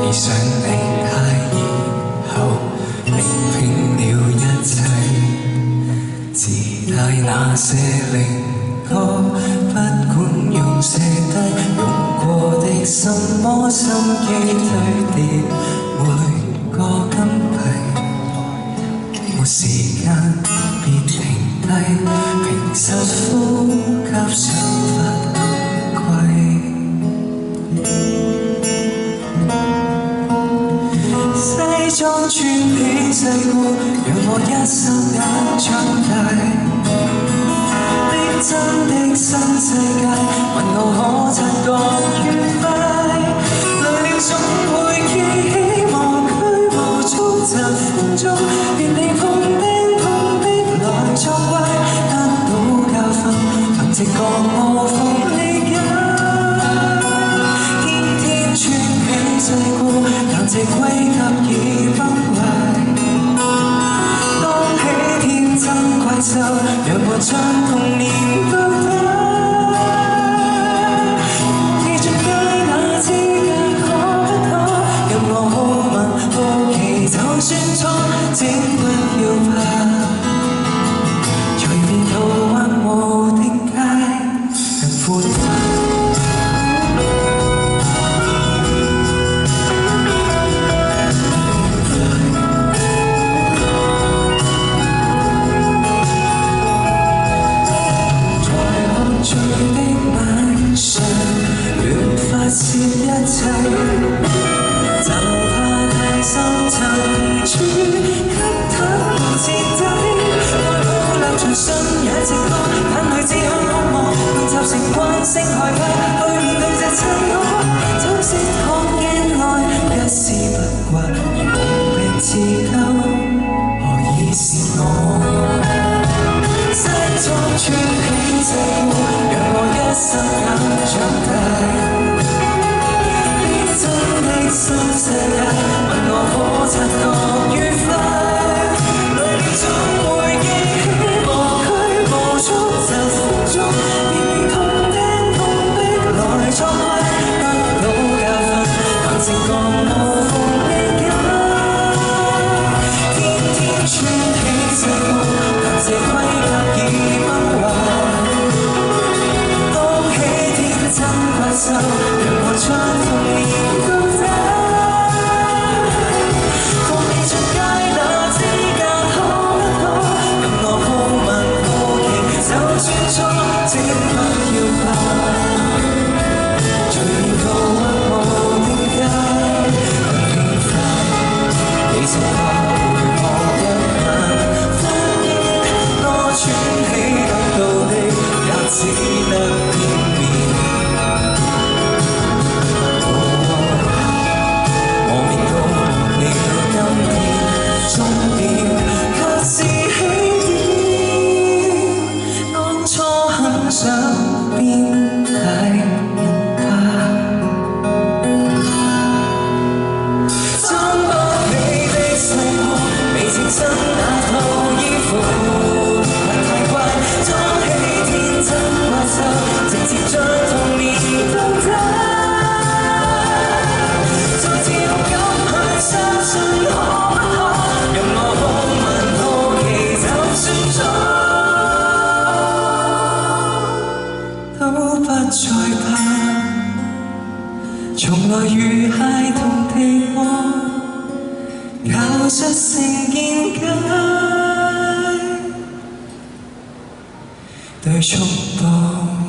遇上你太以後，力拼了一切，自帶那些靈歌，不管用寫低用過的什麼心機堆疊每個金幣，沒時間別停低，平實呼吸想法貴。西裝穿起世故，讓我一霎眼長大。逼真的新世界，問我可察覺愉快。來了總會記起無拘無束疾風中，別理碰釘碰壁來作怪。得到教訓，憑直覺無縫理解。天天穿起世故，但這歸給已崩壞。當起天真怪獸，讓我將童年都帶。記住街那之間可不可，任我好問好奇，就算錯，請不要怕。隨便途或無定界，更寬闊。是一切，就怕太深層處，給他徹底。愛好流傳信也直覺，眼淚只可渴望，練習成慣性害怕，去面對這親我，就識看見愛，一絲不掛，而無力自救，何以是我？西裝穿起世故，讓我一霎眼長大。真的新世界，問我可察覺愉快。來了總會記起無拘無束疾風中，別理碰釘碰壁來作怪。得到教訓，憑直覺無縫理解。天天穿起世故，但這規格已崩壞。當起天真怪獸，讓我將童年。請不要怕，隨便途或無定界，更輕快。你曾怕回望一晚，發現多穿起得到的，也只得片面。我面都忘了今天，終點卻是起點。當初很想變大人吧，裝不起的世故，未稱身那套衣服還太怪，裝起天真怪獸，直接將童年都帶。再次勇敢去相信可不可，讓我好問好奇，就算錯。都不再怕，從來如孩童的我，教出成見解，對速度。